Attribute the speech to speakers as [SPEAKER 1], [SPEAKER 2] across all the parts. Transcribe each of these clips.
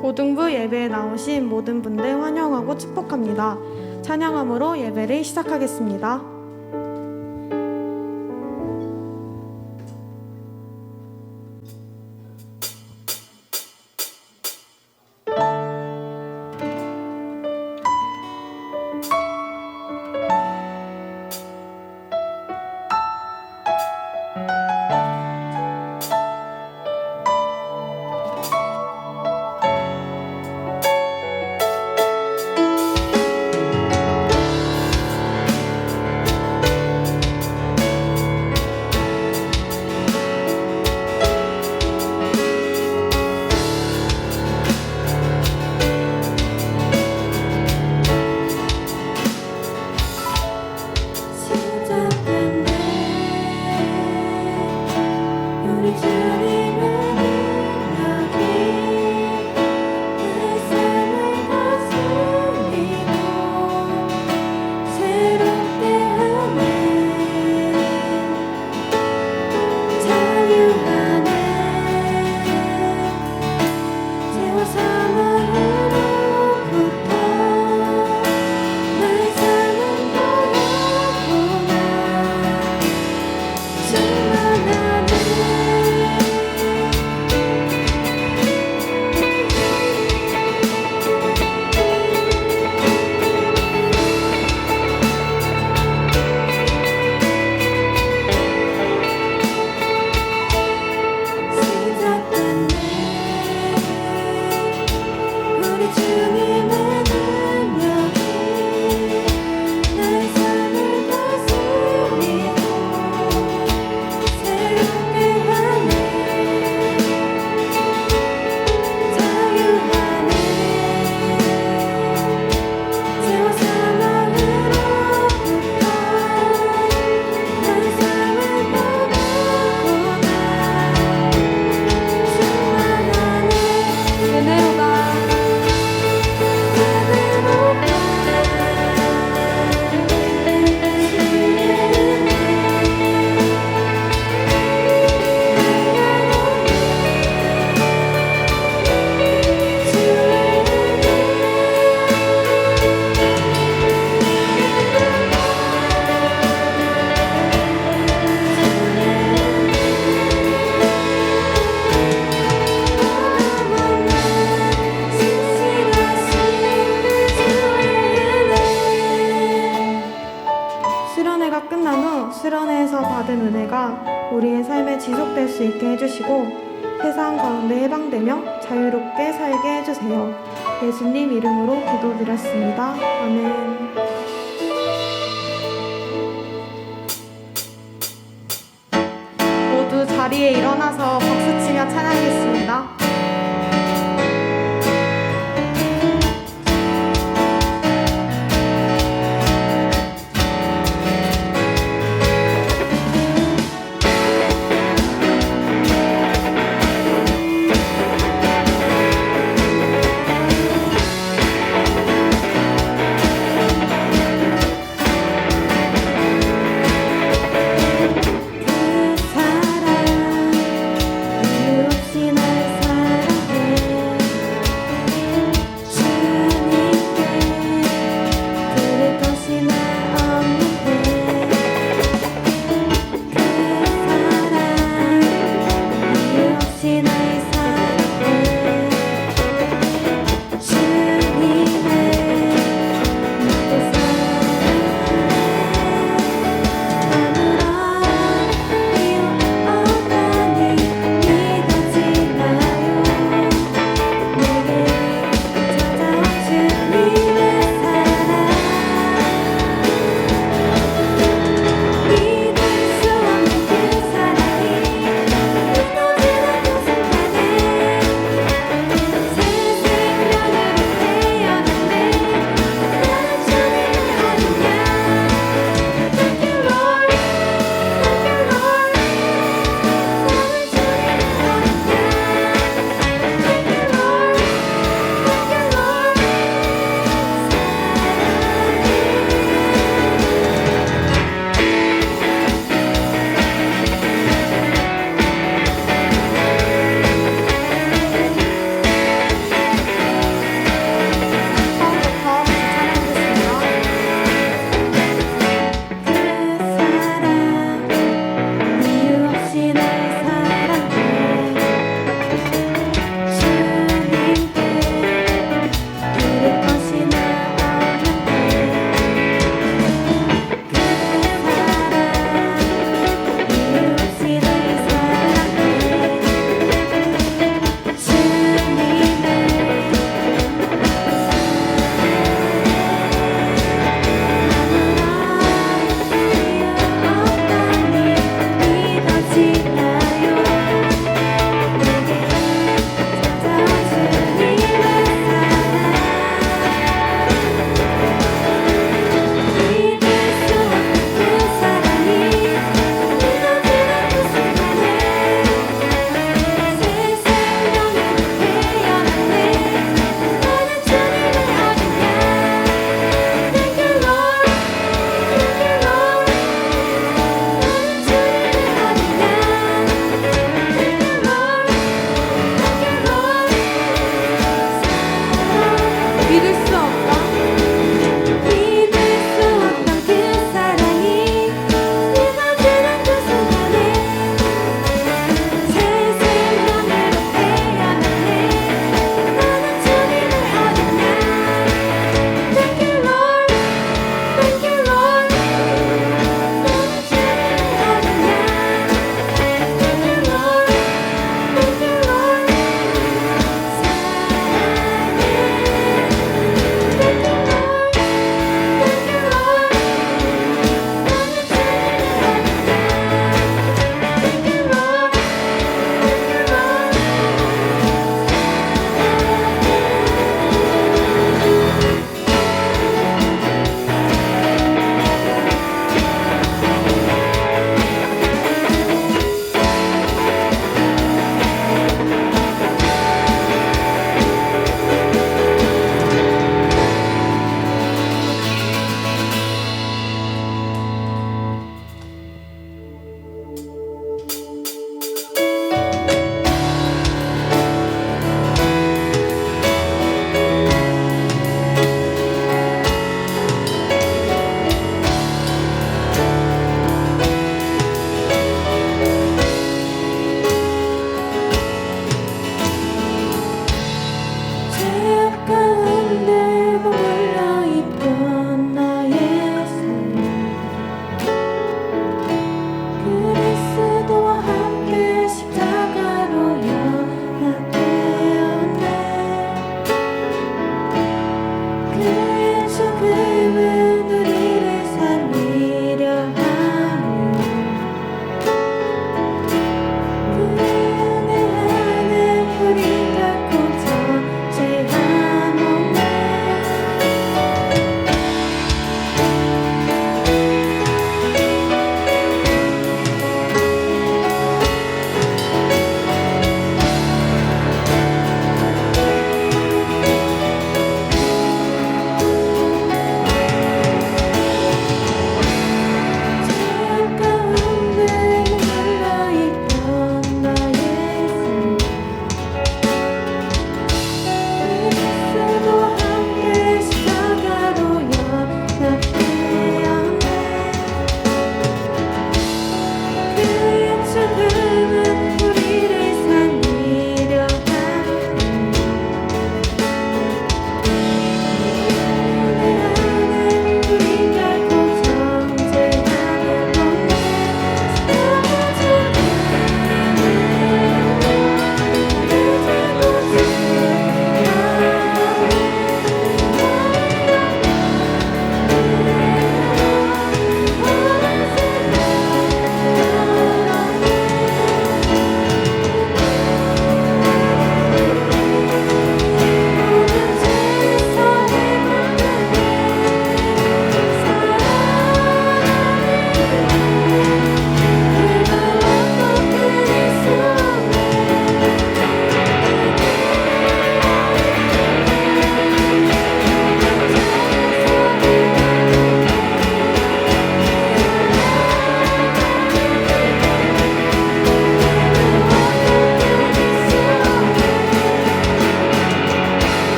[SPEAKER 1] 고등부 예배에 나오신 모든 분들 환영하고 축복합니다. 찬양함으로 예배를 시작하겠습니다. 수련회가 끝난 후 수련회에서 받은 은혜가 우리의 삶에 지속될 수 있게 해주시고 세상 가운데 해방되며 자유롭게 살게 해주세요. 예수님 이름으로 기도드렸습니다. 아멘. 모두 자리에 일어나서 박수치며 찬양하겠습니다.
[SPEAKER 2] 그 사랑 이유 없이 날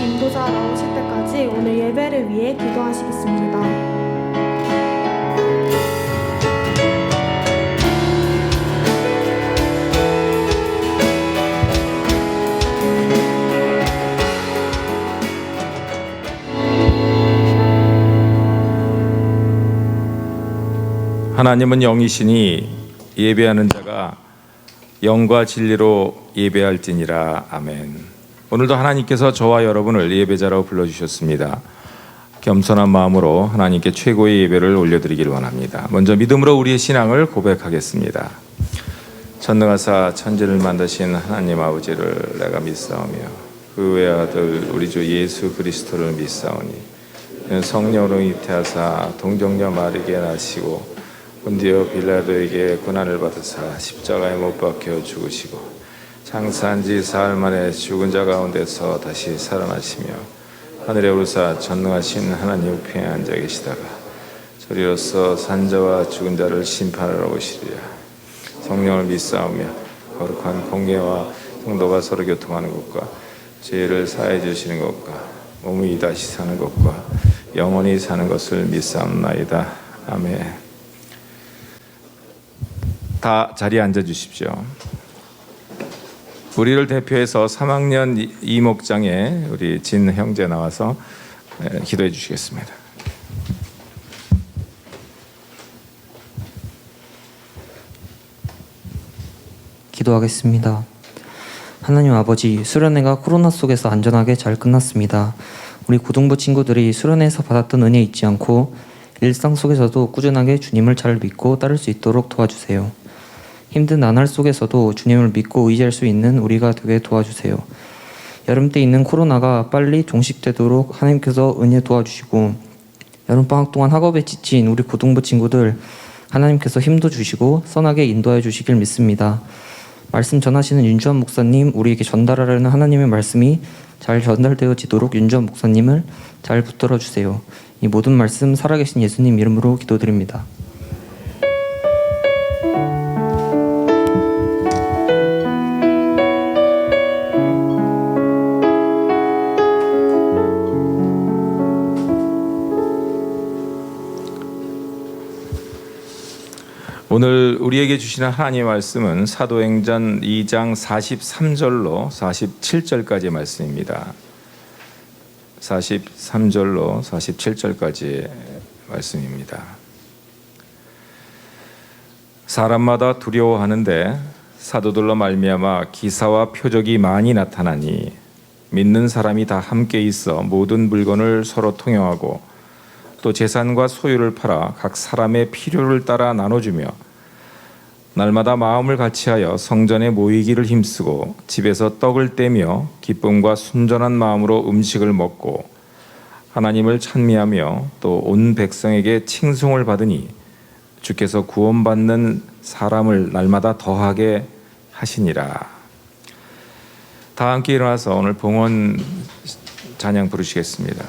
[SPEAKER 1] 인도자 나오실 때까지 오늘 예배를 위해 기도하시겠습니다.
[SPEAKER 2] 하나님은 영이시니 예배하는 자가 영과 진리로 예배할지니라. 아멘. 오늘도 하나님께서 저와 여러분을 예배자라고 불러주셨습니다. 겸손한 마음으로 하나님께 최고의 예배를 올려드리기를 원합니다. 먼저 믿음으로 우리의 신앙을 고백하겠습니다. 전능하사 천지를 만드신 하나님 아버지를 내가 믿사오며 그 외아들 우리 주 예수 그리스도를 믿사오니 성령으로 잉태하사 동정녀 마리아에게 나시고 본디오 빌라도에게 고난을 받으사 십자가에 못 박혀 죽으시고 장사한 지 사흘 만에 죽은 자 가운데서 다시 살아나시며 하늘에 오르사 전능하신 하나님 우편에 앉아 계시다가 저리로서 산자와 죽은 자를 심판하러 오시리라. 성령을 믿사오며 거룩한 공예와 성도가 서로 교통하는 것과 죄를 사해 주시는 것과 몸이 다시 사는 것과 영원히 사는 것을 믿사옵나이다. 아멘. 다 자리에 앉아 주십시오. 우리를 대표해서 3학년 이목장에 우리 진 형제 나와서 기도해 주시겠습니다.
[SPEAKER 3] 기도하겠습니다. 하나님 아버지, 수련회가 코로나 속에서 안전하게 잘 끝났습니다. 우리 고등부 친구들이 수련회에서 받았던 은혜 잊지 않고 일상 속에서도 꾸준하게 주님을 잘 믿고 따를 수 있도록 도와주세요. 힘든 나날 속에서도 주님을 믿고 의지할 수 있는 우리가 되게 도와주세요. 여름 때 있는 코로나가 빨리 종식되도록 하나님께서 은혜 도와주시고 여름방학 동안 학업에 지친 우리 고등부 친구들 하나님께서 힘도 주시고 선하게 인도해 주시길 믿습니다. 말씀 전하시는 윤주환 목사님, 우리에게 전달하려는 하나님의 말씀이 잘 전달되어지도록 윤주환 목사님을 잘 붙들어 주세요. 이 모든 말씀 살아계신 예수님 이름으로 기도드립니다.
[SPEAKER 2] 오늘 우리에게 주시는 하나님의 말씀은 사도행전 2장 43절로 47절까지의 말씀입니다. 43절로 47절까지의 말씀입니다. 사람마다 두려워하는데 사도들로 말미암아 기사와 표적이 많이 나타나니 믿는 사람이 다 함께 있어 모든 물건을 서로 통용하고 또 재산과 소유를 팔아 각 사람의 필요를 따라 나눠주며 날마다 마음을 같이하여 성전에 모이기를 힘쓰고 집에서 떡을 떼며 기쁨과 순전한 마음으로 음식을 먹고 하나님을 찬미하며 또 온 백성에게 칭송을 받으니 주께서 구원받는 사람을 날마다 더하게 하시니라. 다 함께 일어나서 오늘 봉헌 찬양 부르시겠습니다.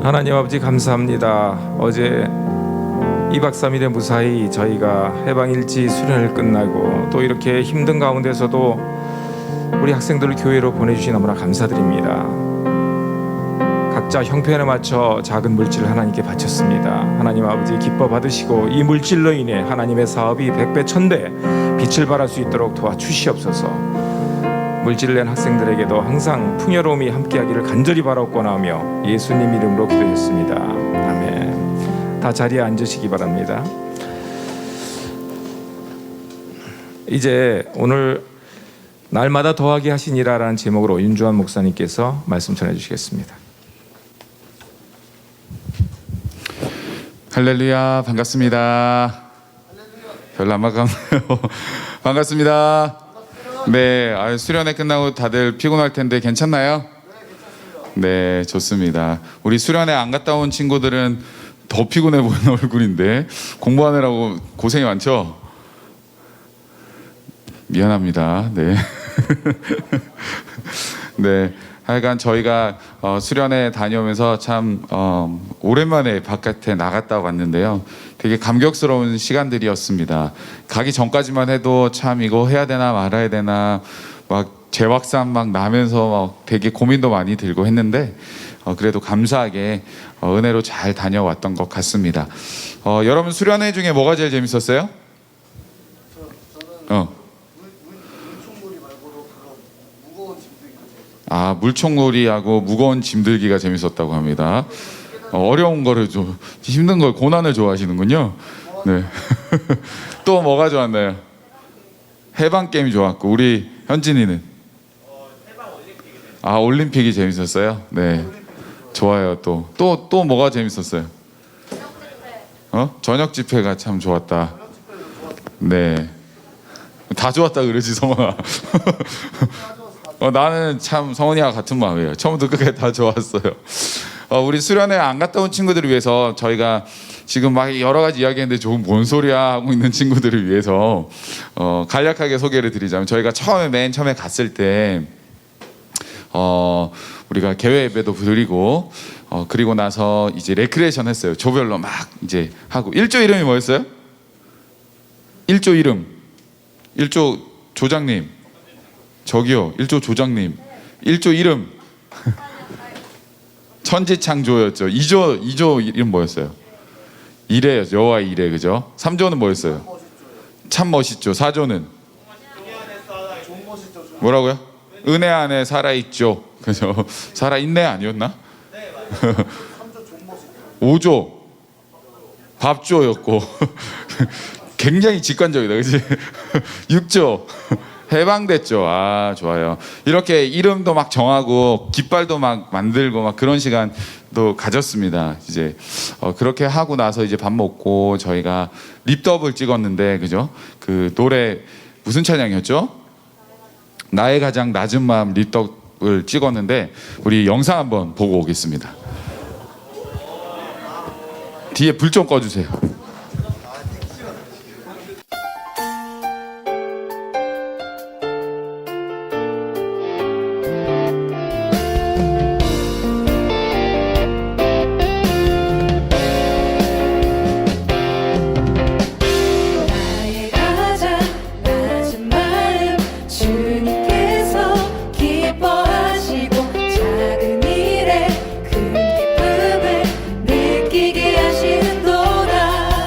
[SPEAKER 2] 하나님 아버지 감사합니다. 어제 2박 3일에 무사히 저희가 해방일지 수련을 끝나고 또 이렇게 힘든 가운데서도 우리 학생들을 교회로 보내주시 너무나 감사드립니다. 각자 형편에 맞춰 작은 물질을 하나님께 바쳤습니다. 하나님 아버지 기뻐 받으시고 이 물질로 인해 하나님의 사업이 100배 1000배 빛을 발할 수 있도록 도와주시옵소서. 물질을 낸 학생들에게도 항상 풍요로움이 함께하기를 간절히 바라옵고나오며 예수님 이름으로 기도했습니다. 아멘. 다 자리에 앉으시기 바랍니다. 이제 오늘 날마다 더하게 하시니라라는 제목으로 윤주환 목사님께서 말씀 전해 주시겠습니다.
[SPEAKER 4] 할렐루야, 반갑습니다. 별로 안 반갑네요. 반갑습니다. 네, 수련회 끝나고 다들 피곤할 텐데 괜찮나요? 네, 좋습니다. 우리 수련회 안 갔다 온 친구들은 더 피곤해 보이는 얼굴인데 공부하느라고 고생이 많죠? 미안합니다. 네. 네. 하여간 저희가 수련회 다녀오면서 참 오랜만에 바깥에 나갔다 왔는데요. 되게 감격스러운 시간들이었습니다. 가기 전까지만 해도 참 이거 해야 되나 말아야 되나 막 재확산 막 나면서 막 되게 고민도 많이 들고 했는데 그래도 감사하게 은혜로 잘 다녀왔던 것 같습니다. 여러분 수련회 중에 뭐가 제일 재밌었어요? 물총놀이하고 무거운 짐 들기가 재밌었다고 합니다. 어려운 거를 좀 힘든 걸 고난을 좋아하시는군요. 네. 또 뭐가 좋았나요? 해방 게임이 좋았고 우리 현진이는? 올림픽이 재밌었어요. 네. 좋아요. 또 뭐가 재밌었어요? 저녁 집회가 참 좋았다. 네. 다 좋았다 그러지 성원아. 나는 참 성원이와 같은 마음이에요. 처음부터 끝까지 다 좋았어요. 우리 수련회 안 갔다 온 친구들을 위해서 저희가 지금 막 여러 가지 이야기했는데 조금 뭔 소리야 하고 있는 친구들을 위해서 간략하게 소개를 드리자면 저희가 맨 처음에 갔을 때 우리가 개회 예배도 드리고 그리고 나서 이제 레크레이션 했어요. 조별로 막 이제 하고 1조 이름이 뭐였어요? 1조 이름 1조 조장님 저기요 1조 조장님 1조 이름 천지창조였죠. 2조 이름 뭐였어요? 이레였죠. 여호와 이레 그죠? 3조는 뭐였어요? 참 멋있죠. 4조는 뭐라고요? 은혜 안에 살아있죠. 그죠? 살아있네 아니었나? 5조 밥조였고 굉장히 직관적이다 그치? 6조 해방됐죠. 좋아요. 이렇게 이름도 막 정하고 깃발도 막 만들고 막 그런 시간도 가졌습니다. 이제 그렇게 하고 나서 이제 밥 먹고 저희가 립더블 찍었는데 그죠? 그 노래 무슨 찬양이었죠? 나의 가장 낮은 마음 립더블 찍었는데 우리 영상 한번 보고 오겠습니다. 뒤에 불 좀 꺼주세요.
[SPEAKER 5] 작은 일에 큰 기쁨을 느끼게 하시는도다.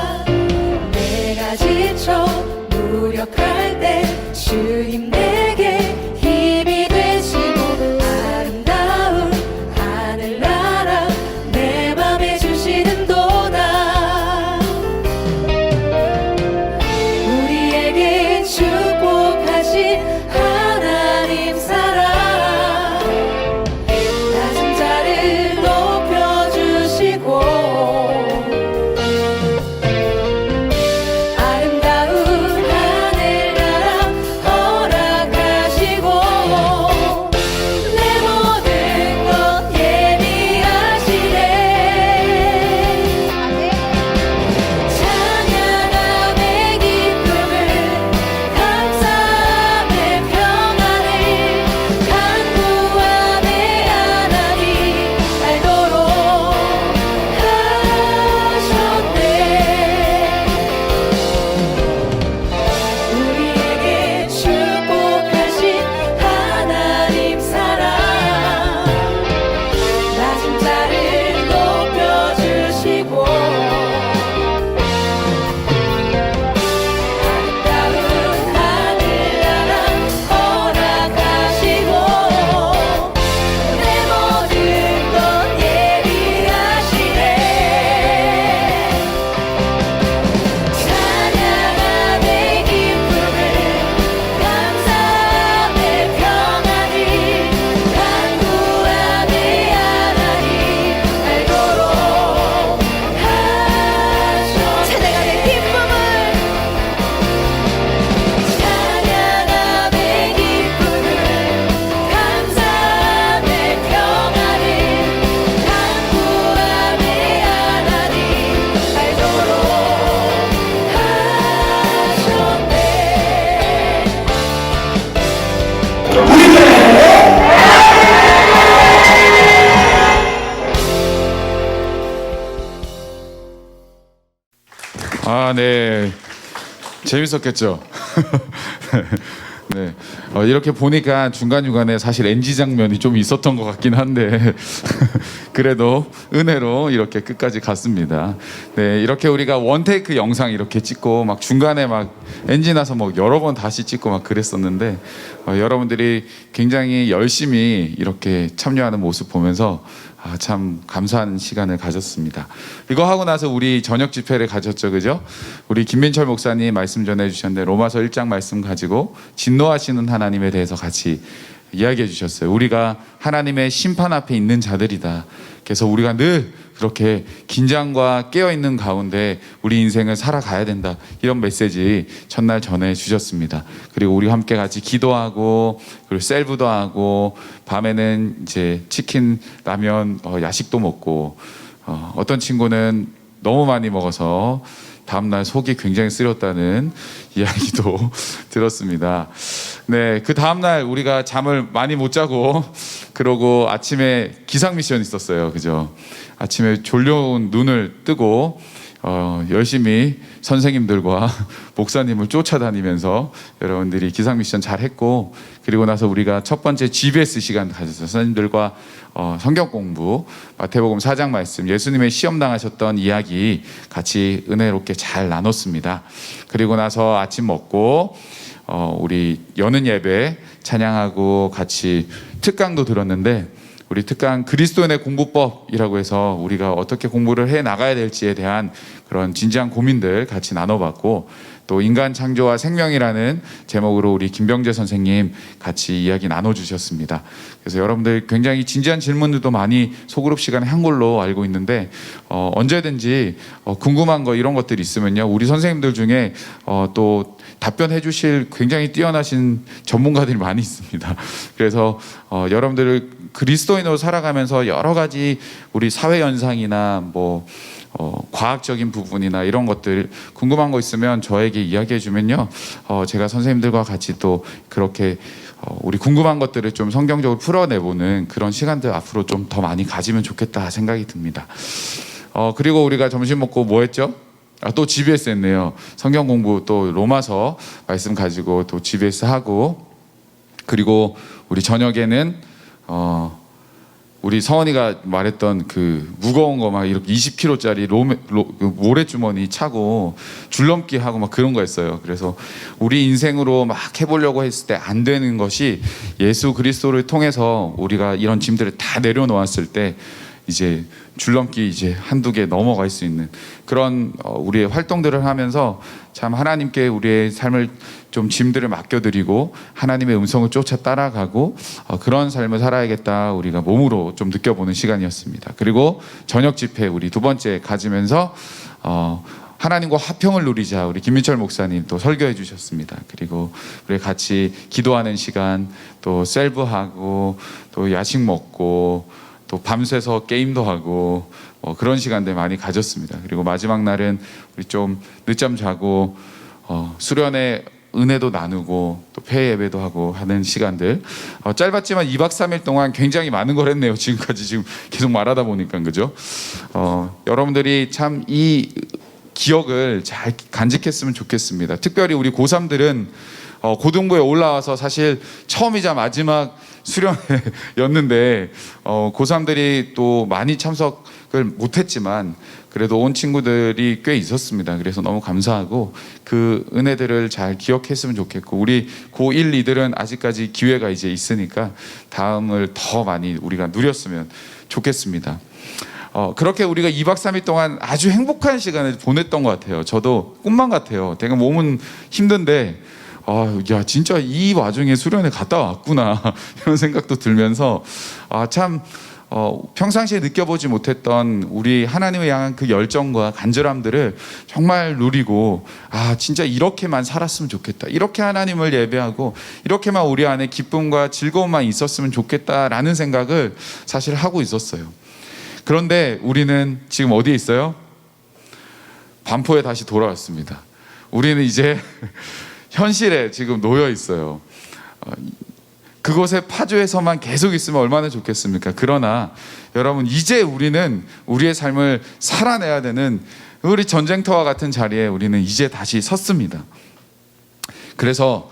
[SPEAKER 4] 아, 네. 재밌었겠죠? 네. 이렇게 보니까 중간중간에 사실 NG 장면이 좀 있었던 것 같긴 한데 그래도 은혜로 이렇게 끝까지 갔습니다. 네, 이렇게 우리가 원테이크 영상 이렇게 찍고 막 중간에 막 NG 나서 뭐 여러 번 다시 찍고 막 그랬었는데 여러분들이 굉장히 열심히 이렇게 참여하는 모습 보면서 참 감사한 시간을 가졌습니다. 이거 하고 나서 우리 저녁 집회를 가졌죠, 그죠? 우리 김민철 목사님 말씀 전해주셨는데 로마서 1장 말씀 가지고 진노하시는 하나님에 대해서 같이 이야기해 주셨어요. 우리가 하나님의 심판 앞에 있는 자들이다. 그래서 우리가 늘 그렇게 긴장과 깨어있는 가운데 우리 인생을 살아가야 된다. 이런 메시지 첫날 전해 주셨습니다. 그리고 우리 함께 같이 기도하고 그리고 셀프도 하고 밤에는 이제 치킨, 라면, 야식도 먹고 어떤 친구는 너무 많이 먹어서 다음날 속이 굉장히 쓰렸다는 이야기도 들었습니다. 네, 그 다음날 우리가 잠을 많이 못 자고 그러고 아침에 기상 미션 있었어요. 그죠? 아침에 졸려온 눈을 뜨고 열심히 선생님들과 목사님을 쫓아다니면서 여러분들이 기상 미션 잘 했고, 그리고 나서 우리가 첫 번째 GBS 시간 가졌어요. 선생님들과 성경 공부, 마태복음 4장 말씀, 예수님의 시험 당하셨던 이야기 같이 은혜롭게 잘 나눴습니다. 그리고 나서 아침 먹고 우리 여는 예배 찬양하고 같이 특강도 들었는데, 우리 특강 그리스도인의 공부법이라고 해서 우리가 어떻게 공부를 해 나가야 될지에 대한 그런 진지한 고민들 같이 나눠봤고, 또 인간 창조와 생명이라는 제목으로 우리 김병재 선생님 같이 이야기 나눠주셨습니다. 그래서 여러분들 굉장히 진지한 질문들도 많이 소그룹 시간에 한 걸로 알고 있는데 언제든지 궁금한 거 이런 것들이 있으면요, 우리 선생님들 중에 또 답변해 주실 굉장히 뛰어나신 전문가들이 많이 있습니다. 그래서 여러분들을 그리스도인으로 살아가면서 여러 가지 우리 사회 현상이나 뭐 과학적인 부분이나 이런 것들 궁금한 거 있으면 저에게 이야기해 주면요, 제가 선생님들과 같이 또 그렇게 우리 궁금한 것들을 좀 성경적으로 풀어내보는 그런 시간들 앞으로 좀 더 많이 가지면 좋겠다 생각이 듭니다. 그리고 우리가 점심 먹고 뭐 했죠? 또 GBS 했네요. 성경 공부 또 로마서 말씀 가지고 또 GBS 하고, 그리고 우리 저녁에는 우리 성원이가 말했던 그 무거운 거 막 이렇게 20kg짜리 모래주머니 차고 줄넘기 하고 막 그런 거 했어요. 그래서 우리 인생으로 막 해보려고 했을 때 안 되는 것이 예수 그리스도를 통해서 우리가 이런 짐들을 다 내려놓았을 때 이제 줄넘기 이제 한두 개 넘어갈 수 있는 그런 우리의 활동들을 하면서 참 하나님께 우리의 삶을 좀 짐들을 맡겨드리고 하나님의 음성을 쫓아 따라가고 그런 삶을 살아야겠다, 우리가 몸으로 좀 느껴보는 시간이었습니다. 그리고 저녁 집회 우리 두 번째 가지면서 하나님과 화평을 누리자, 우리 김민철 목사님 또 설교해 주셨습니다. 그리고 우리 같이 기도하는 시간, 또 셀프하고 또 야식 먹고 또 밤새서 게임도 하고 그런 시간들 많이 가졌습니다. 그리고 마지막 날은 우리 좀 늦잠 자고 수련의 은혜도 나누고 또 폐 예배도 하고 하는 시간들, 짧았지만 2박 3일 동안 굉장히 많은 걸 했네요. 지금까지 지금 계속 말하다 보니까, 그죠? 여러분들이 참 이 기억을 잘 간직했으면 좋겠습니다. 특별히 우리 고3들은 고등부에 올라와서 사실 처음이자 마지막 수련회였는데 고3들이 또 많이 참석을 못했지만 그래도 온 친구들이 꽤 있었습니다. 그래서 너무 감사하고 그 은혜들을 잘 기억했으면 좋겠고, 우리 고1, 2들은 아직까지 기회가 이제 있으니까 다음을 더 많이 우리가 누렸으면 좋겠습니다. 그렇게 우리가 2박 3일 동안 아주 행복한 시간을 보냈던 것 같아요. 저도 꿈만 같아요. 되게 몸은 힘든데 야, 진짜 이 와중에 수련회 갔다 왔구나 이런 생각도 들면서 참 평상시에 느껴보지 못했던 우리 하나님을 향한 그 열정과 간절함들을 정말 누리고, 진짜 이렇게만 살았으면 좋겠다, 이렇게 하나님을 예배하고 이렇게만 우리 안에 기쁨과 즐거움만 있었으면 좋겠다라는 생각을 사실 하고 있었어요. 그런데 우리는 지금 어디에 있어요? 반포에 다시 돌아왔습니다. 우리는 이제 현실에 지금 놓여 있어요. 그곳에 파주에서만 계속 있으면 얼마나 좋겠습니까? 그러나 여러분, 이제 우리는 우리의 삶을 살아내야 되는 우리 전쟁터와 같은 자리에 우리는 이제 다시 섰습니다. 그래서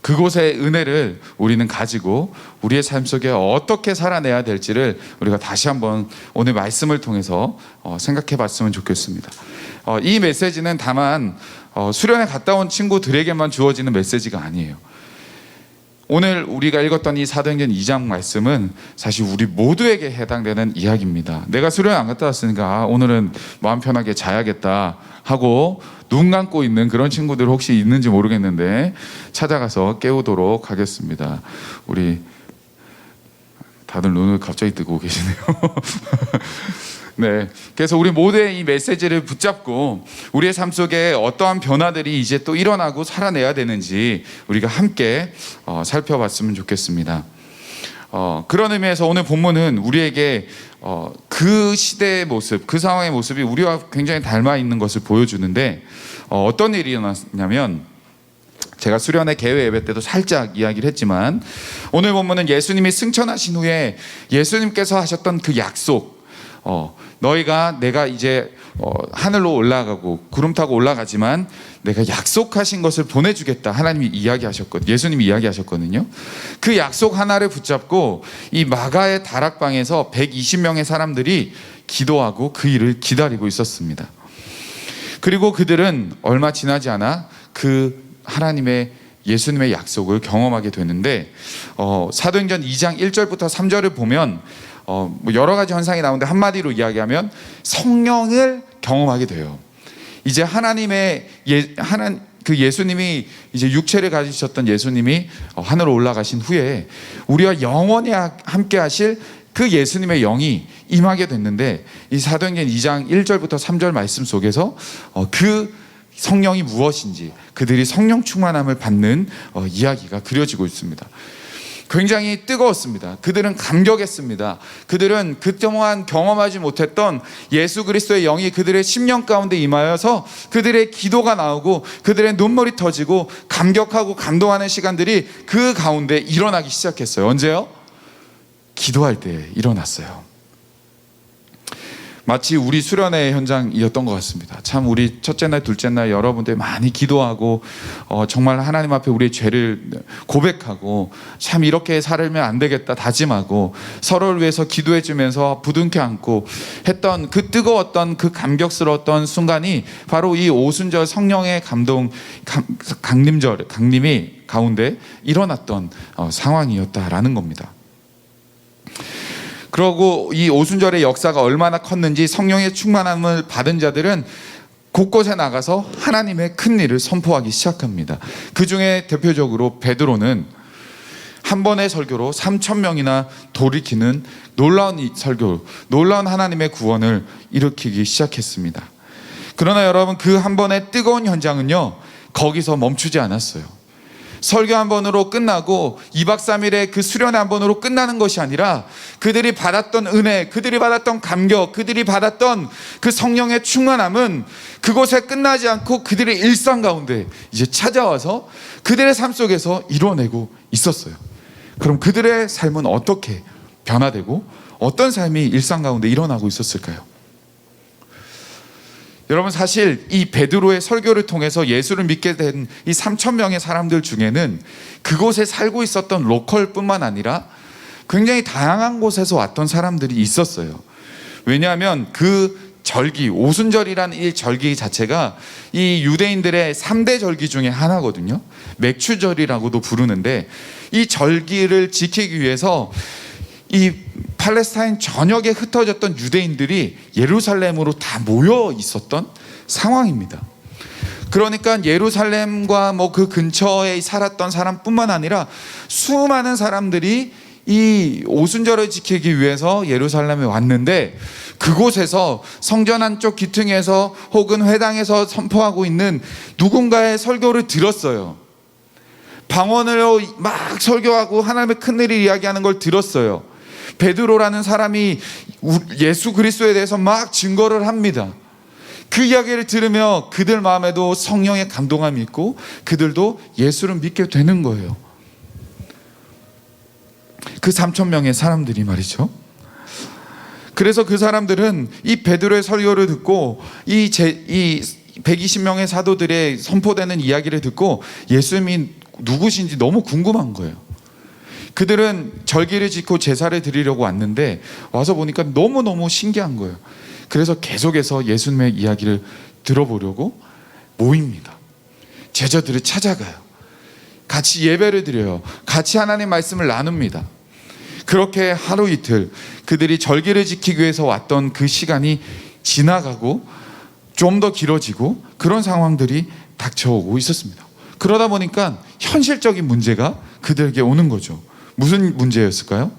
[SPEAKER 4] 그곳의 은혜를 우리는 가지고 우리의 삶 속에 어떻게 살아내야 될지를 우리가 다시 한번 오늘 말씀을 통해서 생각해 봤으면 좋겠습니다. 이 메시지는 다만 수련회 갔다 온 친구들에게만 주어지는 메시지가 아니에요. 오늘 우리가 읽었던 이 사도행전 2장 말씀은 사실 우리 모두에게 해당되는 이야기입니다. 내가 수련회 안 갔다 왔으니까 오늘은 마음 편하게 자야겠다 하고 눈 감고 있는 그런 친구들 혹시 있는지 모르겠는데 찾아가서 깨우도록 하겠습니다. 우리 다들 눈을 갑자기 뜨고 계시네요. 네, 그래서 우리 모두의 이 메시지를 붙잡고 우리의 삶 속에 어떠한 변화들이 이제 또 일어나고 살아내야 되는지 우리가 함께 살펴봤으면 좋겠습니다. 그런 의미에서 오늘 본문은 우리에게 그 시대의 모습, 그 상황의 모습이 우리와 굉장히 닮아 있는 것을 보여주는데 어떤 일이 일어났냐면, 제가 수련회 개회 예배 때도 살짝 이야기를 했지만 오늘 본문은 예수님이 승천하신 후에 예수님께서 하셨던 그 약속, 내가 이제 하늘로 올라가고 구름 타고 올라가지만 내가 약속하신 것을 보내주겠다, 하나님이 이야기하셨거든요. 예수님이 이야기하셨거든요. 그 약속 하나를 붙잡고 이 마가의 다락방에서 120명의 사람들이 기도하고 그 일을 기다리고 있었습니다. 그리고 그들은 얼마 지나지 않아 그 하나님의 예수님의 약속을 경험하게 되는데, 사도행전 2장 1절부터 3절을 보면 여러 가지 현상이 나오는데 한마디로 이야기하면 성령을 경험하게 돼요. 이제 그 예수님이 이제 육체를 가지셨던 예수님이 하늘로 올라가신 후에 우리와 영원히 함께 하실 그 예수님의 영이 임하게 됐는데, 이 사도행전 2장 1절부터 3절 말씀 속에서 그 성령이 무엇인지, 그들이 성령 충만함을 받는 이야기가 그려지고 있습니다. 굉장히 뜨거웠습니다. 그들은 감격했습니다. 그들은 그동안 경험하지 못했던 예수 그리스도의 영이 그들의 심령 가운데 임하여서 그들의 기도가 나오고 그들의 눈물이 터지고 감격하고 감동하는 시간들이 그 가운데 일어나기 시작했어요. 언제요? 기도할 때 일어났어요. 마치 우리 수련회 현장이었던 것 같습니다. 참 우리 첫째 날, 둘째 날 여러분들 많이 기도하고 정말 하나님 앞에 우리의 죄를 고백하고 참 이렇게 살면 안 되겠다 다짐하고 서로를 위해서 기도해 주면서 부둥켜 안고 했던 그 뜨거웠던 그 감격스러웠던 순간이 바로 이 오순절 성령의 강림이 가운데 일어났던 상황이었다라는 겁니다. 그리고 이 오순절의 역사가 얼마나 컸는지 성령의 충만함을 받은 자들은 곳곳에 나가서 하나님의 큰 일을 선포하기 시작합니다. 그 중에 대표적으로 베드로는 한 번의 설교로 3,000명이나 돌이키는 놀라운 설교, 놀라운 하나님의 구원을 일으키기 시작했습니다. 그러나 여러분, 그 한 번의 뜨거운 현장은요, 거기서 멈추지 않았어요. 설교 한 번으로 끝나고 2박 3일의 그 수련회 한 번으로 끝나는 것이 아니라 그들이 받았던 은혜, 그들이 받았던 감격, 그들이 받았던 그 성령의 충만함은 그곳에 끝나지 않고 그들의 일상 가운데 이제 찾아와서 그들의 삶 속에서 이루어내고 있었어요. 그럼 그들의 삶은 어떻게 변화되고 어떤 삶이 일상 가운데 일어나고 있었을까요? 여러분, 사실 이 베드로의 설교를 통해서 예수를 믿게 된 이 3,000명의 사람들 중에는 그곳에 살고 있었던 로컬뿐만 아니라 굉장히 다양한 곳에서 왔던 사람들이 있었어요. 왜냐하면 그 절기, 오순절이라는 이 절기 자체가 이 유대인들의 3대 절기 중에 하나거든요. 맥추절이라고도 부르는데, 이 절기를 지키기 위해서 이 팔레스타인 전역에 흩어졌던 유대인들이 예루살렘으로 다 모여 있었던 상황입니다. 그러니까 예루살렘과 그 근처에 살았던 사람뿐만 아니라 수많은 사람들이 이 오순절을 지키기 위해서 예루살렘에 왔는데, 그곳에서 성전 안쪽 기퉁에서 혹은 회당에서 선포하고 있는 누군가의 설교를 들었어요. 방언으로 막 설교하고 하나님의 큰 일을 이야기하는 걸 들었어요. 베드로라는 사람이 예수 그리스도에 대해서 막 증거를 합니다. 그 이야기를 들으며 그들 마음에도 성령의 감동함이 있고 그들도 예수를 믿게 되는 거예요. 그 3,000명의 사람들이 말이죠. 그래서 그 사람들은 이 베드로의 설교를 듣고 이 120명의 사도들의 선포되는 이야기를 듣고 예수님이 누구신지 너무 궁금한 거예요. 그들은 절기를 지키고 제사를 드리려고 왔는데 와서 보니까 너무너무 신기한 거예요. 그래서 계속해서 예수님의 이야기를 들어보려고 모입니다. 제자들을 찾아가요. 같이 예배를 드려요. 같이 하나님 말씀을 나눕니다. 그렇게 하루 이틀 그들이 절기를 지키기 위해서 왔던 그 시간이 지나가고 좀 더 길어지고 그런 상황들이 닥쳐오고 있었습니다. 그러다 보니까 현실적인 문제가 그들에게 오는 거죠. 무슨 문제였을까요?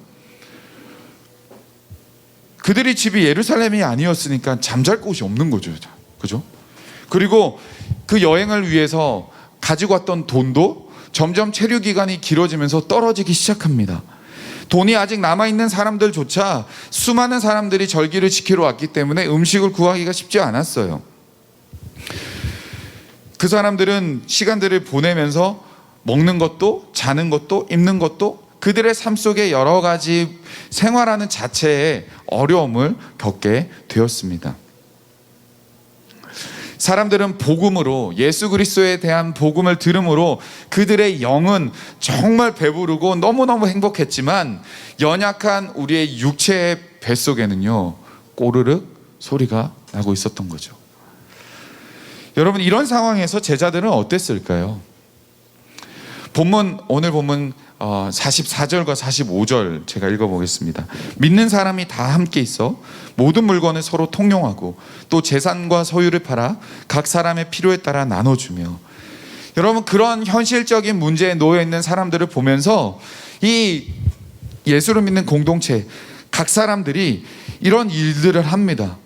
[SPEAKER 4] 그들이 집이 예루살렘이 아니었으니까 잠잘 곳이 없는 거죠. 그죠? 그리고 그 여행을 위해서 가지고 왔던 돈도 점점 체류 기간이 길어지면서 떨어지기 시작합니다. 돈이 아직 남아있는 사람들조차 수많은 사람들이 절기를 지키러 왔기 때문에 음식을 구하기가 쉽지 않았어요. 그 사람들은 시간들을 보내면서 먹는 것도 자는 것도 입는 것도 그들의 삶 속에 여러 가지 생활하는 자체에 어려움을 겪게 되었습니다. 사람들은 복음으로 예수 그리스도에 대한 복음을 들음으로 그들의 영은 정말 배부르고 너무너무 행복했지만 연약한 우리의 육체의 뱃속에는요 꼬르륵 소리가 나고 있었던 거죠. 여러분, 이런 상황에서 제자들은 어땠을까요? 오늘 본문 44절과 45절 제가 읽어보겠습니다. 믿는 사람이 다 함께 있어 모든 물건을 서로 통용하고 또 재산과 소유를 팔아 각 사람의 필요에 따라 나눠주며. 여러분, 그런 현실적인 문제에 놓여있는 사람들을 보면서 이 예수를 믿는 공동체 각 사람들이 이런 일들을 합니다.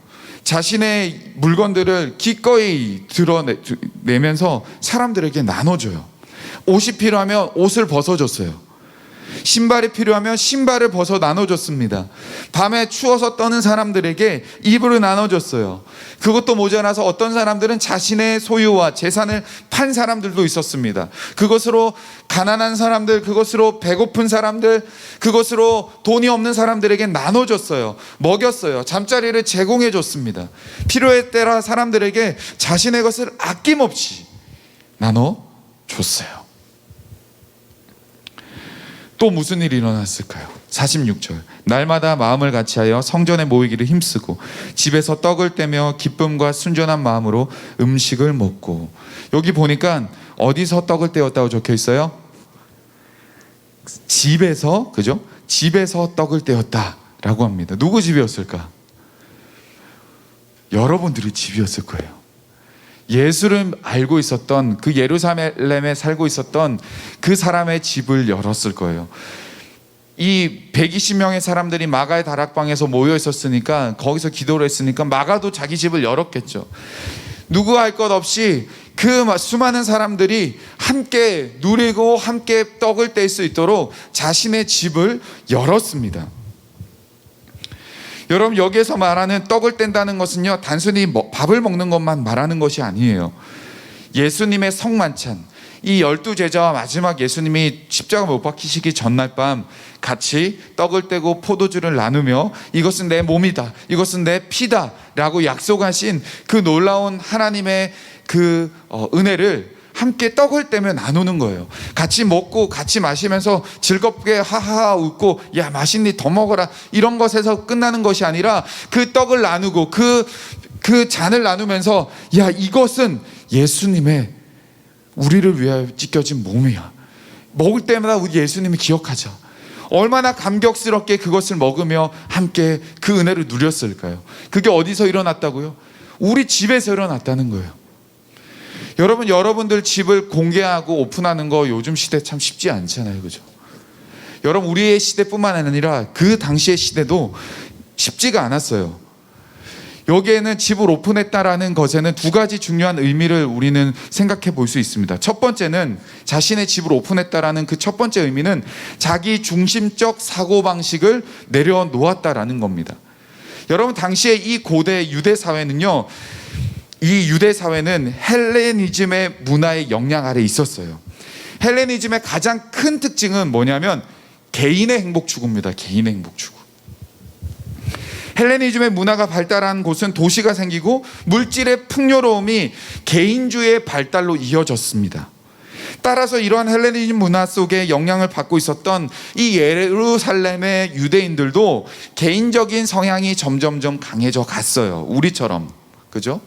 [SPEAKER 4] 자신의 물건들을 기꺼이 드러내면서 사람들에게 나눠줘요. 옷이 필요하면 옷을 벗어줬어요. 신발이 필요하면 신발을 벗어 나눠줬습니다. 밤에 추워서 떠는 사람들에게 이불을 나눠줬어요. 그것도 모자라서 어떤 사람들은 자신의 소유와 재산을 판 사람들도 있었습니다. 그것으로 가난한 사람들, 그것으로 배고픈 사람들, 그것으로 돈이 없는 사람들에게 나눠줬어요. 먹였어요. 잠자리를 제공해줬습니다. 필요에 따라 사람들에게 자신의 것을 아낌없이 나눠줬어요. 또 무슨 일이 일어났을까요? 46절. 날마다 마음을 같이하여 성전에 모이기를 힘쓰고 집에서 떡을 떼며 기쁨과 순전한 마음으로 음식을 먹고. 여기 보니까 어디서 떡을 떼었다고 적혀 있어요? 집에서, 그죠? 집에서 떡을 떼었다라고 합니다. 누구 집이었을까? 여러분들의 집이었을 거예요. 예수를 알고 있었던 그 예루살렘에 살고 있었던 그 사람의 집을 열었을 거예요. 이 120명의 사람들이 마가의 다락방에서 모여 있었으니까 거기서 기도를 했으니까 마가도 자기 집을 열었겠죠. 누구 할 것 없이 그 수많은 사람들이 함께 누리고 함께 떡을 뗄 수 있도록 자신의 집을 열었습니다. 여러분, 여기에서 말하는 떡을 뗀다는 것은요 단순히 밥을 먹는 것만 말하는 것이 아니에요. 예수님의 성만찬, 이 12제자와 마지막 예수님이 십자가 못 박히시기 전날 밤 같이 떡을 떼고 포도주를 나누며 이것은 내 몸이다, 이것은 내 피다 라고 약속하신 그 놀라운 하나님의 그 은혜를 함께 떡을 떼며 나누는 거예요. 같이 먹고 같이 마시면서 즐겁게 하하하 웃고 야 맛있니 더 먹어라 이런 것에서 끝나는 것이 아니라 그 떡을 나누고 그 잔을 나누면서 야 이것은 예수님의 우리를 위하여 찢겨진 몸이야. 먹을 때마다 우리 예수님을 기억하자. 얼마나 감격스럽게 그것을 먹으며 함께 그 은혜를 누렸을까요? 그게 어디서 일어났다고요? 우리 집에서 일어났다는 거예요. 여러분, 여러분들 집을 공개하고 오픈하는 거 요즘 시대 참 쉽지 않잖아요, 그죠? 여러분, 우리의 시대뿐만 아니라 그 당시의 시대도 쉽지가 않았어요. 여기에는 집을 오픈했다라는 것에는 두 가지 중요한 의미를 우리는 생각해 볼 수 있습니다. 첫 번째는 자신의 집을 오픈했다라는 그 첫 번째 의미는 자기 중심적 사고방식을 내려놓았다라는 겁니다. 여러분, 당시에 이 고대 유대 사회는요, 이 유대 사회는 헬레니즘의 문화의 영향 아래 있었어요. 헬레니즘의 가장 큰 특징은 뭐냐면 개인의 행복 추구입니다. 개인의 행복 추구. 헬레니즘의 문화가 발달한 곳은 도시가 생기고 물질의 풍요로움이 개인주의의 발달로 이어졌습니다. 따라서 이러한 헬레니즘 문화 속에 영향을 받고 있었던 이 예루살렘의 유대인들도 개인적인 성향이 점점점 강해져 갔어요. 우리처럼. 그죠?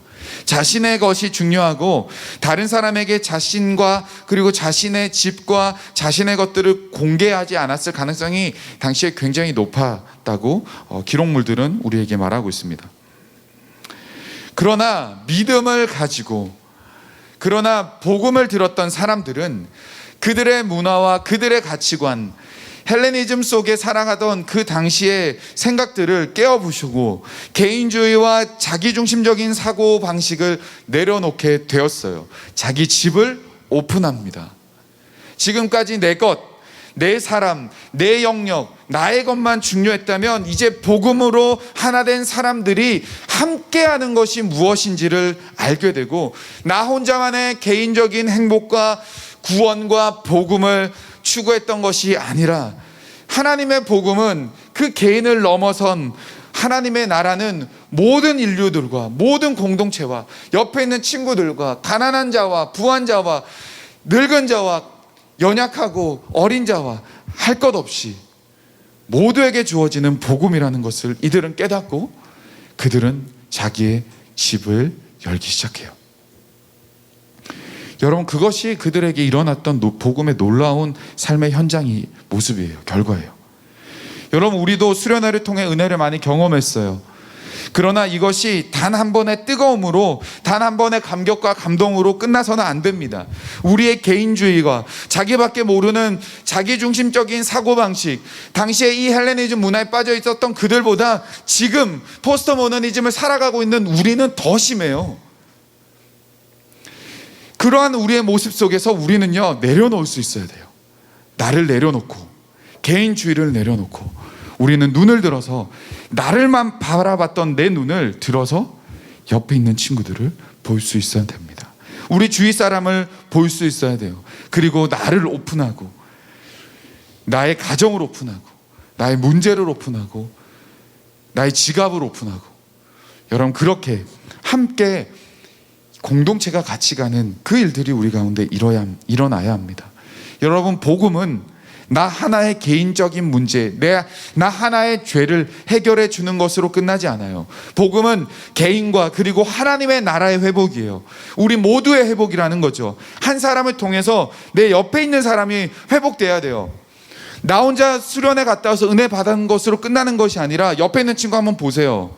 [SPEAKER 4] 자신의 것이 중요하고 다른 사람에게 자신과 그리고 자신의 집과 자신의 것들을 공개하지 않았을 가능성이 당시에 굉장히 높았다고 기록물들은 우리에게 말하고 있습니다. 그러나 믿음을 가지고 그러나 복음을 들었던 사람들은 그들의 문화와 그들의 가치관, 헬레니즘 속에 살아가던 그 당시의 생각들을 깨어부수고 개인주의와 자기중심적인 사고방식을 내려놓게 되었어요. 자기 집을 오픈합니다. 지금까지 내 것, 내 사람, 내 영역, 나의 것만 중요했다면 이제 복음으로 하나 된 사람들이 함께하는 것이 무엇인지를 알게 되고 나 혼자만의 개인적인 행복과 구원과 복음을 추구했던 것이 아니라 하나님의 복음은 그 개인을 넘어선 하나님의 나라는 모든 인류들과 모든 공동체와 옆에 있는 친구들과 가난한 자와 부한 자와 늙은 자와 연약하고 어린 자와 할 것 없이 모두에게 주어지는 복음이라는 것을 이들은 깨닫고 그들은 자기의 집을 열기 시작해요. 여러분, 그것이 그들에게 일어났던 복음의 놀라운 삶의 현장이 모습이에요. 결과예요. 여러분, 우리도 수련회를 통해 은혜를 많이 경험했어요. 그러나 이것이 단 한 번의 뜨거움으로 단 한 번의 감격과 감동으로 끝나서는 안 됩니다. 우리의 개인주의가 자기밖에 모르는 자기중심적인 사고방식, 당시에 이 헬레니즘 문화에 빠져 있었던 그들보다 지금 포스트 모더니즘을 살아가고 있는 우리는 더 심해요. 그러한 우리의 모습 속에서 우리는요, 내려놓을 수 있어야 돼요. 나를 내려놓고 개인주의를 내려놓고 우리는 눈을 들어서 나를만 바라봤던 내 눈을 들어서 옆에 있는 친구들을 볼 수 있어야 됩니다. 우리 주위 사람을 볼 수 있어야 돼요. 그리고 나를 오픈하고 나의 가정을 오픈하고 나의 문제를 오픈하고 나의 지갑을 오픈하고 여러분, 그렇게 함께 공동체가 같이 가는 그 일들이 우리 가운데 일어나야 합니다. 여러분, 복음은 나 하나의 개인적인 문제, 나 하나의 죄를 해결해 주는 것으로 끝나지 않아요. 복음은 개인과 그리고 하나님의 나라의 회복이에요. 우리 모두의 회복이라는 거죠. 한 사람을 통해서 내 옆에 있는 사람이 회복돼야 돼요. 나 혼자 수련회 갔다 와서 은혜 받은 것으로 끝나는 것이 아니라 옆에 있는 친구 한번 보세요.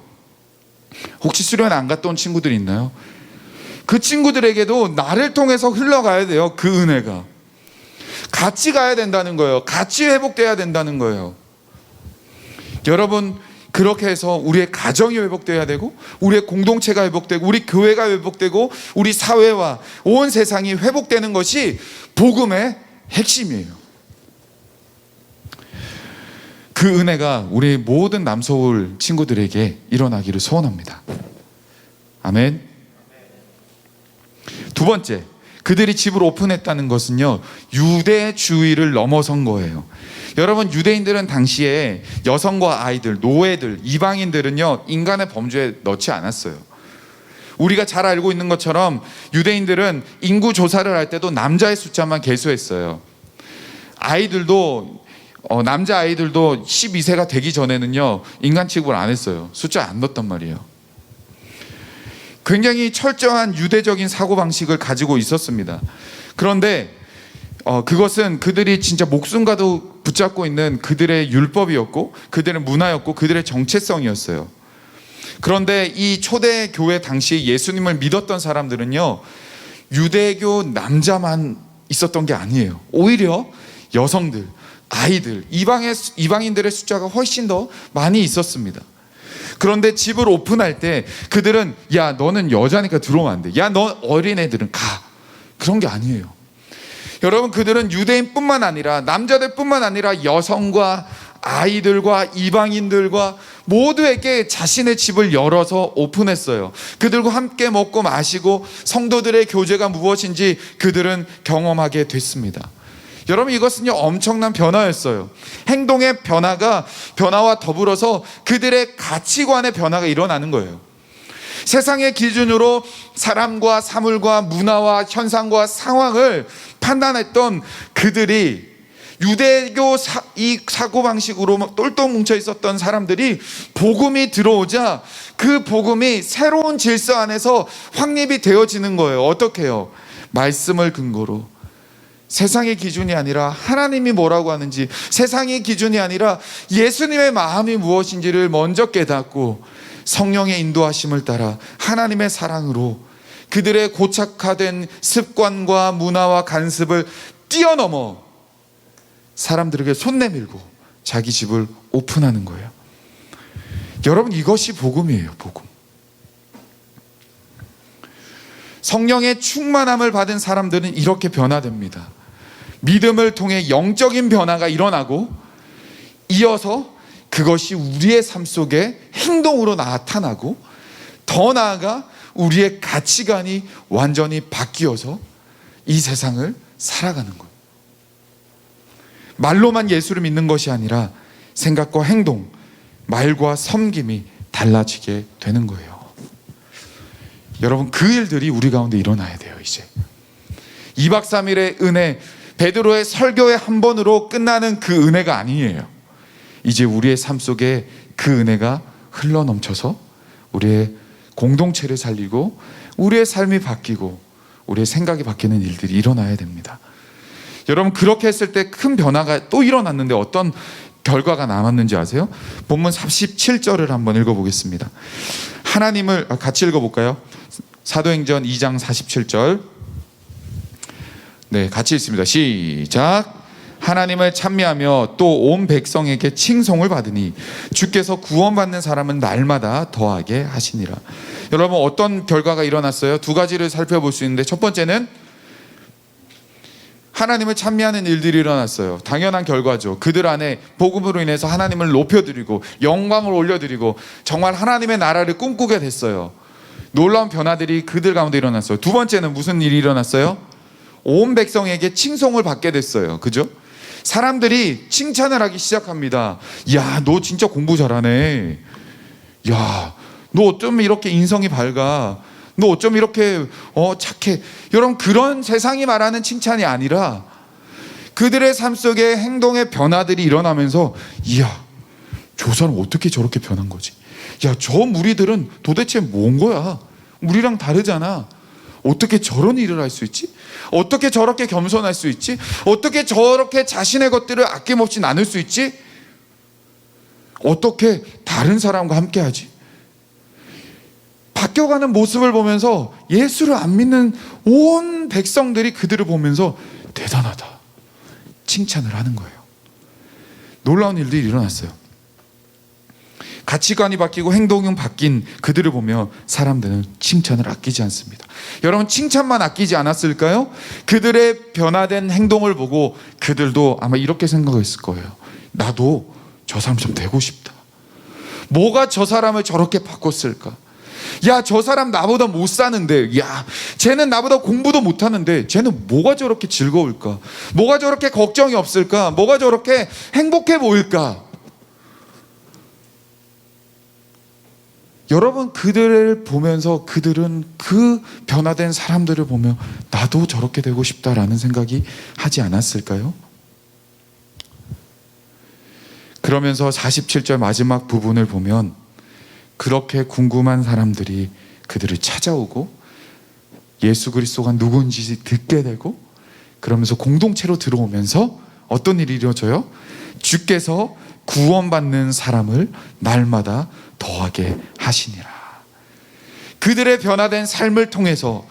[SPEAKER 4] 혹시 수련회 안 갔다 온 친구들이 있나요? 그 친구들에게도 나를 통해서 흘러가야 돼요. 그 은혜가. 같이 가야 된다는 거예요. 같이 회복돼야 된다는 거예요. 여러분, 그렇게 해서 우리의 가정이 회복돼야 되고 우리의 공동체가 회복되고 우리 교회가 회복되고 우리 사회와 온 세상이 회복되는 것이 복음의 핵심이에요. 그 은혜가 우리 모든 남서울 친구들에게 일어나기를 소원합니다. 아멘. 두 번째, 그들이 집을 오픈했다는 것은요, 유대주의를 넘어선 거예요. 여러분, 유대인들은 당시에 여성과 아이들, 노예들, 이방인들은요, 인간의 범주에 넣지 않았어요. 우리가 잘 알고 있는 것처럼 유대인들은 인구 조사를 할 때도 남자의 숫자만 계수했어요. 아이들도 남자 아이들도 12세가 되기 전에는요, 인간 취급을 안 했어요. 숫자 안 넣었단 말이에요. 굉장히 철저한 유대적인 사고방식을 가지고 있었습니다. 그런데 그것은 그들이 진짜 목숨과도 붙잡고 있는 그들의 율법이었고 그들의 문화였고 그들의 정체성이었어요. 그런데 이 초대 교회 당시 예수님을 믿었던 사람들은요, 유대교 남자만 있었던 게 아니에요. 오히려 여성들, 아이들, 이방인들의 숫자가 훨씬 더 많이 있었습니다. 그런데 집을 오픈할 때 그들은 야, 너는 여자니까 들어오면 안 돼. 야, 너 어린애들은 가. 그런 게 아니에요. 여러분, 그들은 유대인뿐만 아니라 남자들뿐만 아니라 여성과 아이들과 이방인들과 모두에게 자신의 집을 열어서 오픈했어요. 그들과 함께 먹고 마시고 성도들의 교제가 무엇인지 그들은 경험하게 됐습니다. 여러분, 이것은요 엄청난 변화였어요. 행동의 변화와 더불어서 그들의 가치관의 변화가 일어나는 거예요. 세상의 기준으로 사람과 사물과 문화와 현상과 상황을 판단했던 그들이, 유대교 이 사고방식으로 똘똘 뭉쳐 있었던 사람들이 복음이 들어오자 그 복음이 새로운 질서 안에서 확립이 되어지는 거예요. 어떻게 해요? 말씀을 근거로. 세상의 기준이 아니라 하나님이 뭐라고 하는지, 세상의 기준이 아니라 예수님의 마음이 무엇인지를 먼저 깨닫고 성령의 인도하심을 따라 하나님의 사랑으로 그들의 고착화된 습관과 문화와 간습을 뛰어넘어 사람들에게 손 내밀고 자기 집을 오픈하는 거예요. 여러분, 이것이 복음이에요. 복음. 성령의 충만함을 받은 사람들은 이렇게 변화됩니다. 믿음을 통해 영적인 변화가 일어나고 이어서 그것이 우리의 삶 속에 행동으로 나타나고, 더 나아가 우리의 가치관이 완전히 바뀌어서 이 세상을 살아가는 거예요. 말로만 예수를 믿는 것이 아니라 생각과 행동, 말과 섬김이 달라지게 되는 거예요. 여러분, 그 일들이 우리 가운데 일어나야 돼요. 이제 2박 3일의 은혜, 베드로의 설교의 한 번으로 끝나는 그 은혜가 아니에요. 이제 우리의 삶 속에 그 은혜가 흘러넘쳐서 우리의 공동체를 살리고 우리의 삶이 바뀌고 우리의 생각이 바뀌는 일들이 일어나야 됩니다. 여러분, 그렇게 했을 때 큰 변화가 또 일어났는데 어떤 결과가 남았는지 아세요? 본문 37절을 한번 읽어보겠습니다. 하나님을 같이 읽어볼까요? 사도행전 2장 47절. 네, 같이 읽습니다. 시작. 하나님을 찬미하며 또 온 백성에게 칭송을 받으니 주께서 구원받는 사람은 날마다 더하게 하시니라. 여러분, 어떤 결과가 일어났어요? 두 가지를 살펴볼 수 있는데, 첫 번째는 하나님을 찬미하는 일들이 일어났어요. 당연한 결과죠. 그들 안에 복음으로 인해서 하나님을 높여드리고 영광을 올려드리고 정말 하나님의 나라를 꿈꾸게 됐어요. 놀라운 변화들이 그들 가운데 일어났어요. 두 번째는 무슨 일이 일어났어요? 온 백성에게 칭송을 받게 됐어요. 그죠? 사람들이 칭찬을 하기 시작합니다. 야, 너 진짜 공부 잘하네. 야, 너 어쩜 이렇게 인성이 밝아. 너 어쩜 이렇게 착해. 여러분, 그런 세상이 말하는 칭찬이 아니라 그들의 삶 속에 행동의 변화들이 일어나면서, 이야, 저 사람 어떻게 저렇게 변한 거지? 야, 저 무리들은 도대체 뭔 거야? 우리랑 다르잖아. 어떻게 저런 일을 할 수 있지? 어떻게 저렇게 겸손할 수 있지? 어떻게 저렇게 자신의 것들을 아낌없이 나눌 수 있지? 어떻게 다른 사람과 함께 하지? 바뀌어가는 모습을 보면서 예수를 안 믿는 온 백성들이 그들을 보면서 대단하다, 칭찬을 하는 거예요. 놀라운 일들이 일어났어요. 가치관이 바뀌고 행동이 바뀐 그들을 보며 사람들은 칭찬을 아끼지 않습니다. 여러분, 칭찬만 아끼지 않았을까요? 그들의 변화된 행동을 보고 그들도 아마 이렇게 생각했을 거예요. 나도 저 사람 좀 되고 싶다. 뭐가 저 사람을 저렇게 바꿨을까? 야, 저 사람 나보다 못 사는데, 야, 쟤는 나보다 공부도 못 하는데 쟤는 뭐가 저렇게 즐거울까? 뭐가 저렇게 걱정이 없을까? 뭐가 저렇게 행복해 보일까? 여러분, 그들을 보면서 그들은 그 변화된 사람들을 보며 나도 저렇게 되고 싶다라는 생각이 하지 않았을까요? 그러면서 47절 마지막 부분을 보면 그렇게 궁금한 사람들이 그들을 찾아오고 예수 그리스도가 누구인지 듣게 되고, 그러면서 공동체로 들어오면서 어떤 일이 이루어져요? 주께서 구원받는 사람을 날마다 더하게 하시니라. 그들의 변화된 삶을 통해서,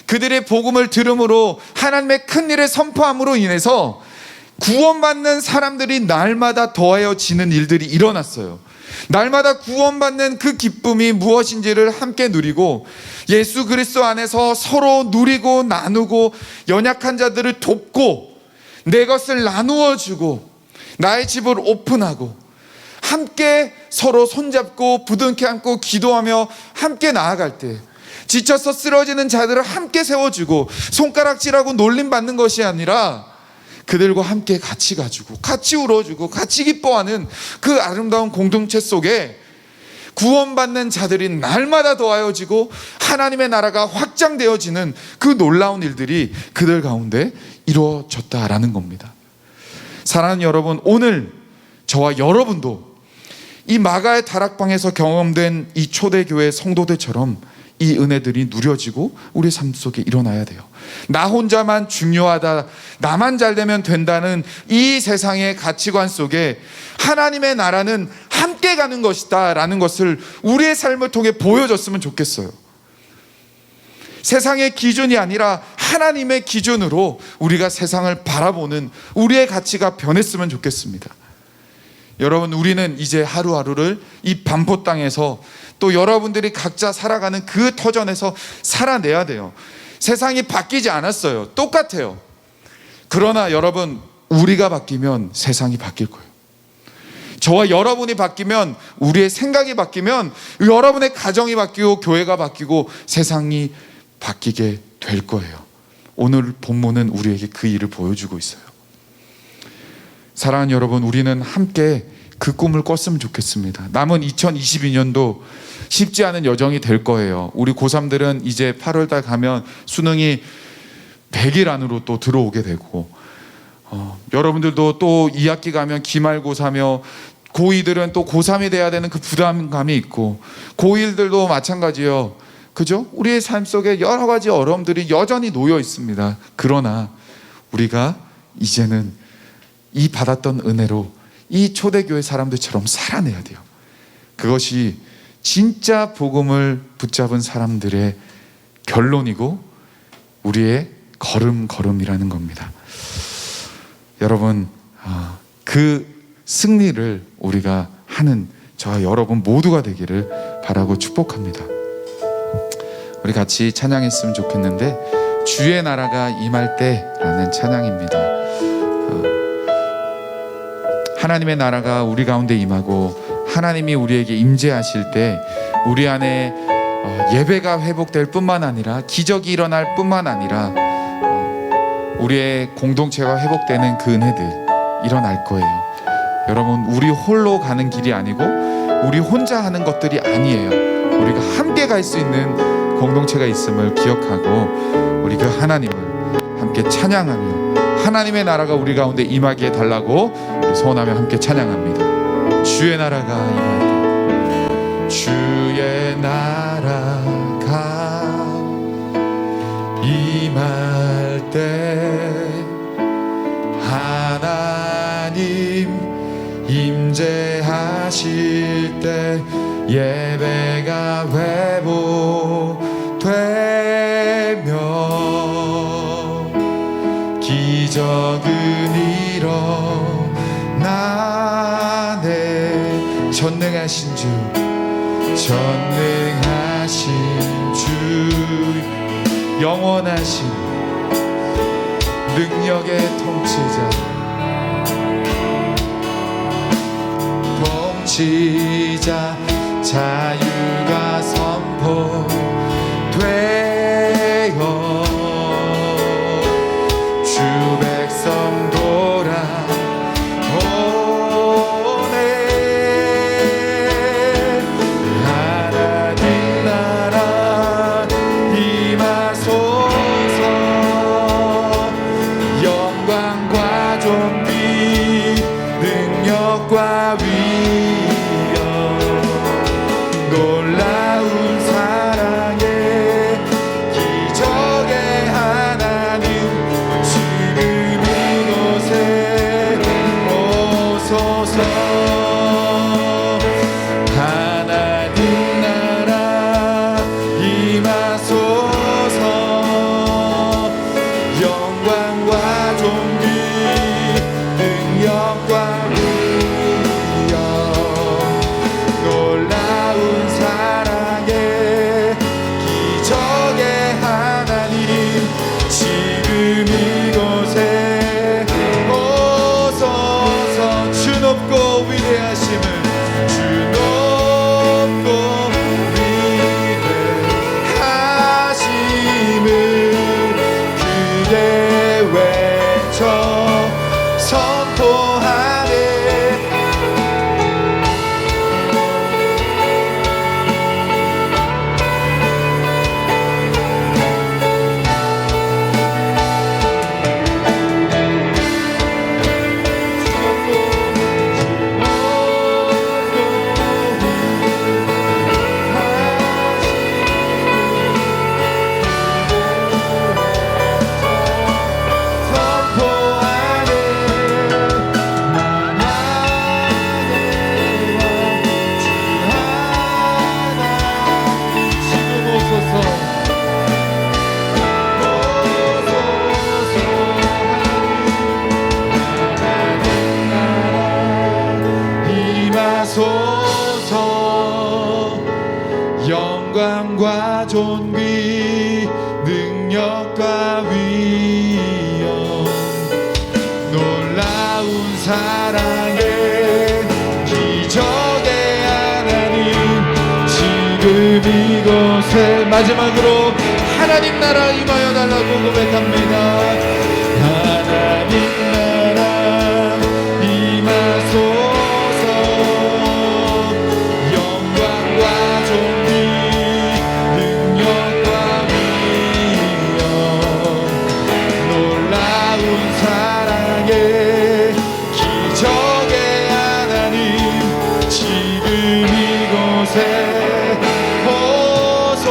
[SPEAKER 4] 그들의 복음을 들음으로, 하나님의 큰 일을 선포함으로 인해서 구원받는 사람들이 날마다 더하여지는 일들이 일어났어요. 날마다 구원받는 그 기쁨이 무엇인지를 함께 누리고 예수 그리스도 안에서 서로 누리고 나누고 연약한 자들을 돕고 내 것을 나누어 주고 나의 집을 오픈하고 함께 서로 손잡고 부둥켜 안고 기도하며 함께 나아갈 때, 지쳐서 쓰러지는 자들을 함께 세워주고 손가락질하고 놀림받는 것이 아니라 그들과 함께 같이 가지고 같이 울어주고 같이 기뻐하는 그 아름다운 공동체 속에 구원받는 자들이 날마다 더하여지고 하나님의 나라가 확장되어지는 그 놀라운 일들이 그들 가운데 이루어졌다라는 겁니다. 사랑하는 여러분, 오늘 저와 여러분도 이 마가의 다락방에서 경험된 이 초대교회 성도들처럼 이 은혜들이 누려지고 우리 삶 속에 일어나야 돼요. 나 혼자만 중요하다, 나만 잘 되면 된다는 이 세상의 가치관 속에 하나님의 나라는 함께 가는 것이다 라는 것을 우리의 삶을 통해 보여줬으면 좋겠어요. 세상의 기준이 아니라 하나님의 기준으로 우리가 세상을 바라보는 우리의 가치가 변했으면 좋겠습니다. 여러분, 우리는 이제 하루하루를 이 반포 땅에서 또 여러분들이 각자 살아가는 그 터전에서 살아내야 돼요. 세상이 바뀌지 않았어요. 똑같아요. 그러나 여러분, 우리가 바뀌면 세상이 바뀔 거예요. 저와 여러분이 바뀌면, 우리의 생각이 바뀌면 여러분의 가정이 바뀌고 교회가 바뀌고 세상이 바뀌게 될 거예요. 오늘 본문은 우리에게 그 일을 보여주고 있어요. 사랑하는 여러분, 우리는 함께 그 꿈을 꿨으면 좋겠습니다. 남은 2022년도 쉽지 않은 여정이 될 거예요. 우리 고3들은 이제 8월달 가면 수능이 100일 안으로 또 들어오게 되고, 여러분들도 또 2학기 가면 기말고사며, 고2들은 또 고3이 돼야 되는 그 부담감이 있고, 고1들도 마찬가지예요. 그죠? 우리의 삶 속에 여러 가지 어려움들이 여전히 놓여 있습니다. 그러나 우리가 이제는 이 받았던 은혜로 이 초대교회 사람들처럼 살아내야 돼요. 그것이 진짜 복음을 붙잡은 사람들의 결론이고 우리의 걸음이라는 겁니다. 여러분, 그 승리를 우리가 하는 저와 여러분 모두가 되기를 바라고 축복합니다. 우리 같이 찬양했으면 좋겠는데, 주의 나라가 임할 때라는 찬양입니다. 하나님의 나라가 우리 가운데 임하고 하나님이 우리에게 임재하실 때 우리 안에 예배가 회복될 뿐만 아니라 기적이 일어날 뿐만 아니라 우리의 공동체가 회복되는 그 은혜들 일어날 거예요. 여러분, 우리 홀로 가는 길이 아니고 우리 혼자 하는 것들이 아니에요. 우리가 함께 갈 수 있는 공동체가 있음을 기억하고 우리 그 하나님을 함께 찬양하며 하나님의 나라가 우리 가운데 임하게 해달라고 우리 소원하며 함께 찬양합니다. 주의 나라가 임할 때, 주의 나라가 임할 때 하나님 임재하실 때 예배가 회복되며 기적은 일어나네. 전능하신 주, 전능하신 주, 영원하신 능력의 통치자, 자유가 선포되어 주 백성 돌아오네. 하나님 나라 임하소서. 영광과 존귀 능력과 놀라운 사랑에 기적의 하나님 지금 이곳에 오소서. 하나님 나라 임하소서. 영광과 존귀 능력과 위엄 놀라운 사랑의 기적의 하나님 지금 이곳에 오소서. 주 높고 영광과 존귀 능력과 위엄 놀라운 사랑의 기적의 하나님 지금 이곳에 마지막으로 하나님 나라 임하여 달라고 고백합니다. 하나님 나라 임하소서 영광과 존귀 능력과 위엄 놀라운 사랑의 기적의 하나님 지금 이곳에 오소서.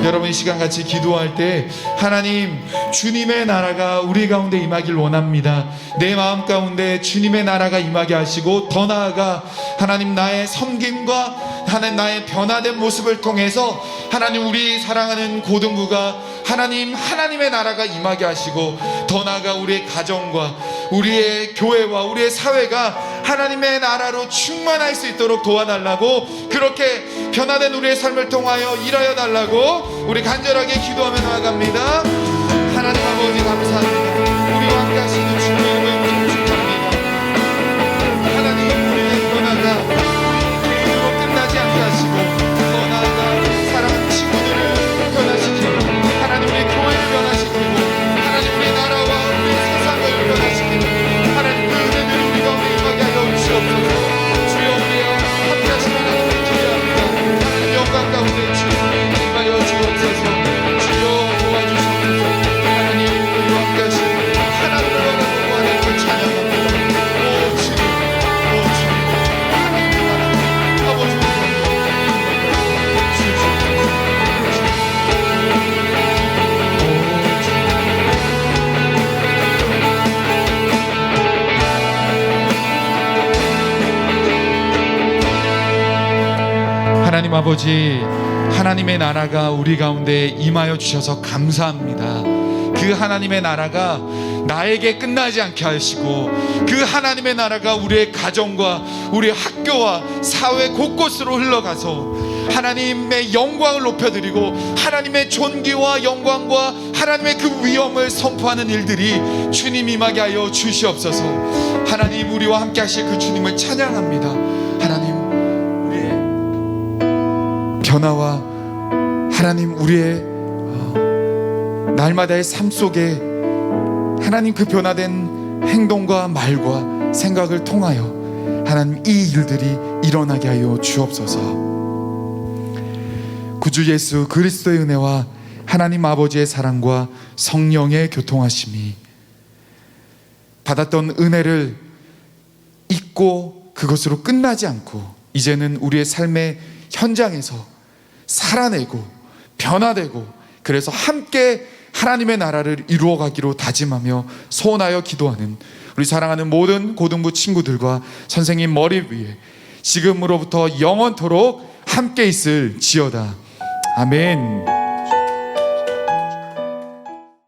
[SPEAKER 4] 여러분 이 시간 같이 기도할 때 하나님 주님의 나라가 우리 가운데 임하길 원합니다. 내 마음 가운데 주님의 나라가 임하게 하시고 더 나아가 하나님 나의 섬김과 하나님 나의 변화된 모습을 통해서 하나님 우리 사랑하는 고등부가 하나님의 나라가 임하게 하시고 더 나아가 우리의 가정과 우리의 교회와 우리의 사회가 하나님의 나라로 충만할 수 있도록 도와달라고 그렇게 변화된 우리의 삶을 통하여 일하여 달라고 우리 간절하게 기도하며 나아갑니다. 하나님 아버지 감사합니다. 우리와 함께 하시는 주님 이름을 축복합니다. 하나님 우리의 변화가 우리로 끝나지 않게 하시고 더 나아가 사랑하는 친구들을 변화시키고 하나님 우리 교회를 변화시키고 하나님 우리 나라와 우리 세상을 변화시키고 하나님 그 은혜를 우리 가운데 임하게 하여 주시옵소서. 주여 우리와 함께 하시는 하나님을 기대합니다. 하나님 영광 가운데 주님 임하여 주옵소서. 주여 도와주시옵소서. 하나님 우리와 함께 하시는 하나님을 원하고 하나님을 찬양합니다. 오 주님 하나님 아버지 하나님 아버지 하나님의 나라가 우리 가운데 임하여 주셔서 감사합니다. 그 하나님의 나라가 나에게 끝나지 않게 하시고 그 하나님의 나라가 우리의 가정과 우리의 학교와 사회 곳곳으로 흘러가서 하나님의 영광을 높여드리고 하나님의 존귀와 영광과 하나님의 그 위엄을 선포하는 일들이 주님 임하게 하여 주시옵소서. 하나님 우리와 함께 하실 그 주님을 찬양합니다. 하나님 우리의 변화와 하나님 우리의 날마다의 삶 속에 하나님 그 변화된 행동과 말과 생각을 통하여 하나님 이 일들이 일어나게 하여 주옵소서. 구주 예수 그리스도의 은혜와 하나님 아버지의 사랑과 성령의 교통하심이 받았던 은혜를 잊고 그것으로 끝나지 않고 이제는 우리의 삶의 현장에서 살아내고 변화되고 그래서 함께 하나님의 나라를 이루어가기로 다짐하며 소원하여 기도하는 우리 사랑하는 모든 고등부 친구들과 선생님 머리 위에 지금으로부터 영원토록 함께 있을지어다. 아멘.